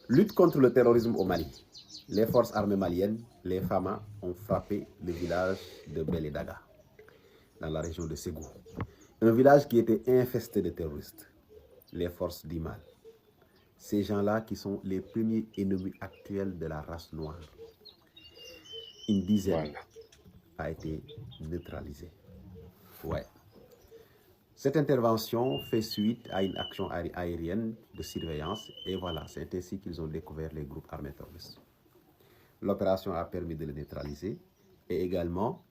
Lutte contre le terrorisme au Mali. Les forces armées maliennes, les FAMA, ont frappé le village de Beledaga, dans la région de Ségou. Un village qui était infesté de terroristes, les forces du mal. Ces gens-là qui sont les premiers ennemis actuels de la race noire. Une dizaine a été neutralisée. Ouais. Cette intervention fait suite à une action aérienne de surveillance et voilà, c'est ainsi qu'ils ont découvert les groupes armés terroristes. L'opération a permis de les neutraliser et également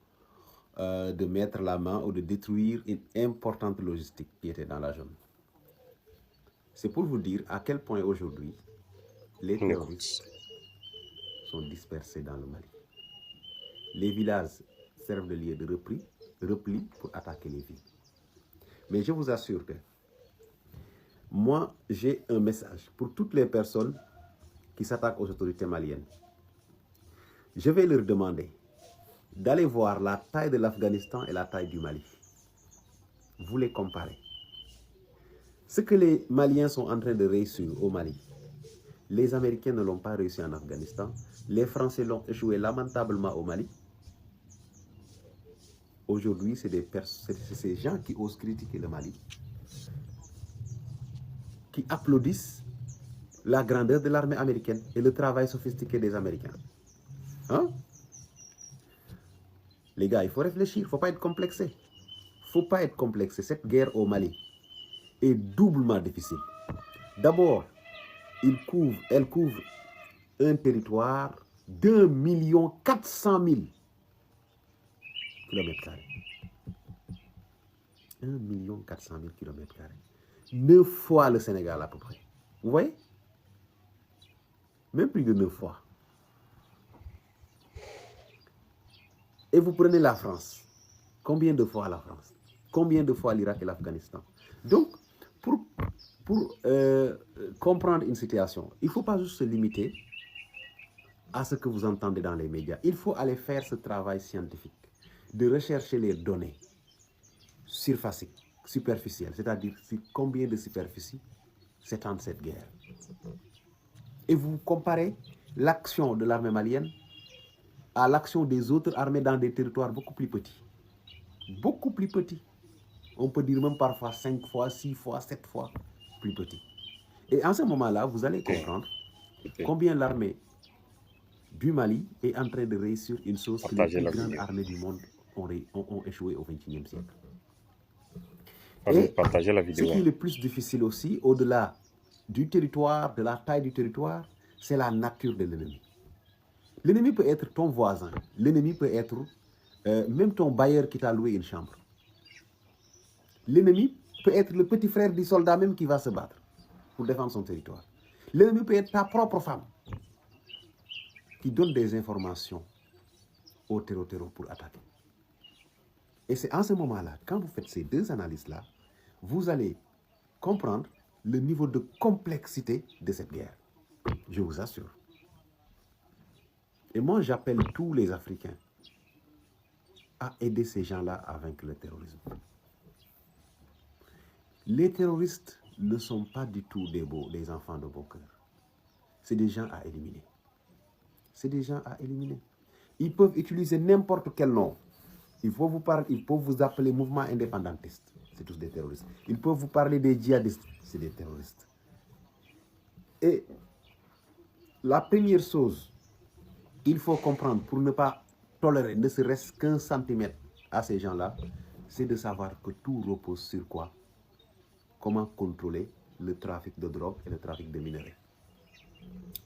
de mettre la main ou de détruire une importante logistique qui était dans la zone. C'est pour vous dire à quel point aujourd'hui les terroristes sont dispersés dans le Mali. Les villages servent de lieu de repli pour attaquer les villes. Mais je vous assure que moi, j'ai un message pour toutes les personnes qui s'attaquent aux autorités maliennes. Je vais leur demander d'aller voir la taille de l'Afghanistan et la taille du Mali. Vous les comparez. Ce que les Maliens sont en train de réussir au Mali, les Américains ne l'ont pas réussi en Afghanistan. Les Français l'ont échoué lamentablement au Mali. Aujourd'hui, c'est ces gens qui osent critiquer le Mali, qui applaudissent la grandeur de l'armée américaine et le travail sophistiqué des Américains. Hein? Les gars, il faut réfléchir, il ne faut pas être complexé. Il ne faut pas être complexé. Cette guerre au Mali est doublement difficile. D'abord, elle couvre un territoire d'1 400 000 km². 1 400 000 km². 9 fois le Sénégal à peu près. Vous voyez? Même plus de 9 fois. Et vous prenez la France. Combien de fois la France? Combien de fois l'Irak et l'Afghanistan? Donc, pour comprendre une situation, il ne faut pas juste se limiter à ce que vous entendez dans les médias. Il faut aller faire ce travail scientifique, de rechercher les données superficielles, c'est-à-dire sur combien de superficie s'étend cette guerre. Et vous comparez l'action de l'armée malienne à l'action des autres armées dans des territoires beaucoup plus petits. Beaucoup plus petits. On peut dire même parfois 5 fois, 6 fois, 7 fois plus petits. Et en ce moment-là, vous allez comprendre combien l'armée du Mali est en train de réussir une chose que les plus grandes armées du monde ont échoué au XXIe siècle. Et ce qui est le plus difficile aussi, au-delà du territoire, de la taille du territoire, c'est la nature de l'ennemi. L'ennemi peut être ton voisin, l'ennemi peut être même ton bailleur qui t'a loué une chambre. L'ennemi peut être le petit frère du soldat même qui va se battre pour défendre son territoire. L'ennemi peut être ta propre femme qui donne des informations au terreau pour attaquer. Et c'est en ce moment-là, quand vous faites ces deux analyses-là, vous allez comprendre le niveau de complexité de cette guerre. Je vous assure. Et moi, j'appelle tous les Africains à aider ces gens-là à vaincre le terrorisme. Les terroristes ne sont pas du tout des enfants de beau cœur. C'est des gens à éliminer. C'est des gens à éliminer. Ils peuvent utiliser n'importe quel nom. Ils peuvent vous appeler mouvement indépendantiste. C'est tous des terroristes. Ils peuvent vous parler des djihadistes. C'est des terroristes. Et la première chose, il faut comprendre pour ne pas tolérer ne serait-ce qu'un centimètre à ces gens-là, c'est de savoir que tout repose sur quoi? Comment contrôler le trafic de drogue et le trafic de minerais.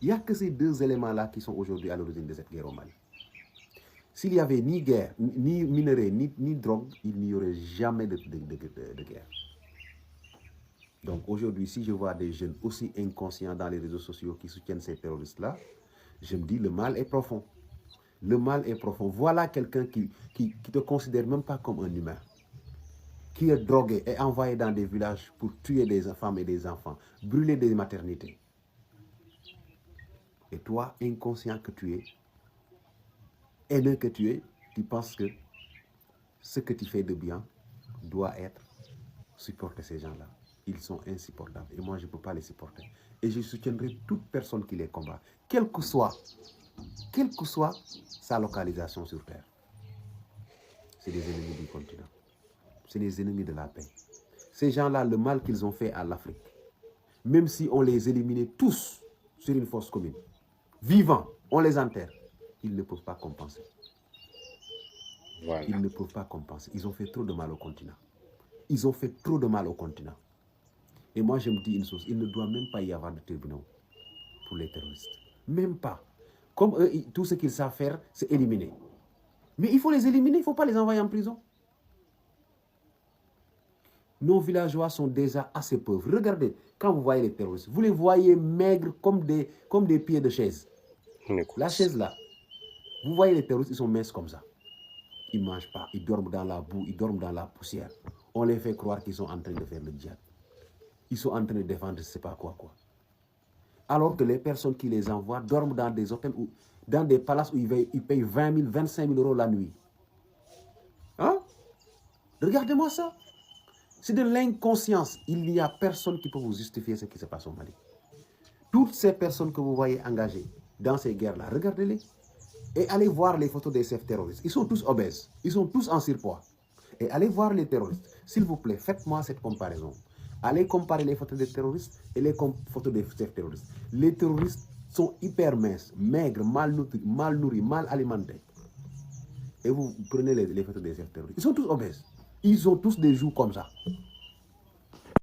Il n'y a que ces deux éléments-là qui sont aujourd'hui à l'origine de cette guerre au Mali. S'il n'y avait ni guerre, ni minerais, ni drogue, il n'y aurait jamais de guerre. Donc aujourd'hui, si je vois des jeunes aussi inconscients dans les réseaux sociaux qui soutiennent ces terroristes-là, je me dis le mal est profond. Le mal est profond. Voilà quelqu'un qui ne te considère même pas comme un humain, qui est drogué et envoyé dans des villages pour tuer des femmes et des enfants, brûler des maternités. Et toi, inconscient que tu es, haineux que tu es, tu penses que ce que tu fais de bien doit être supporter ces gens-là. Ils sont insupportables. Et moi, je ne peux pas les supporter. Et je soutiendrai toute personne qui les combat, quelle que soit sa localisation sur Terre. C'est des ennemis du continent. C'est des ennemis de la paix. Ces gens-là, le mal qu'ils ont fait à l'Afrique, même si on les éliminait tous sur une fosse commune, vivants, on les enterre, ils ne peuvent pas compenser. Voilà. Ils ne peuvent pas compenser. Ils ont fait trop de mal au continent. Ils ont fait trop de mal au continent. Et moi, je me dis une chose, il ne doit même pas y avoir de tribunal pour les terroristes. Même pas. Comme eux, tout ce qu'ils savent faire, c'est éliminer. Mais il faut les éliminer, il ne faut pas les envoyer en prison. Nos villageois sont déjà assez pauvres. Regardez, quand vous voyez les terroristes, vous les voyez maigres comme des pieds de chaise. La chaise là, vous voyez les terroristes, ils sont minces comme ça. Ils ne mangent pas, ils dorment dans la boue, ils dorment dans la poussière. On les fait croire qu'ils sont en train de faire le djihad. Ils sont en train de défendre je ne sais pas quoi. Alors que les personnes qui les envoient dorment dans des hôtels, ou dans des palaces où ils payent 20 000, 25 000 euros la nuit. Hein? Regardez-moi ça. C'est de l'inconscience. Il n'y a personne qui peut vous justifier ce qui se passe au Mali. Toutes ces personnes que vous voyez engagées dans ces guerres-là, regardez-les. Et allez voir les photos des chefs terroristes. Ils sont tous obèses. Ils sont tous en surpoids. Et allez voir les terroristes. S'il vous plaît, faites-moi cette comparaison. Allez comparer les photos des terroristes et les photos des chefs terroristes. Les terroristes sont hyper minces, maigres, mal nourris, mal alimentés. Et vous prenez les photos des chefs terroristes. Ils sont tous obèses. Ils ont tous des joues comme ça.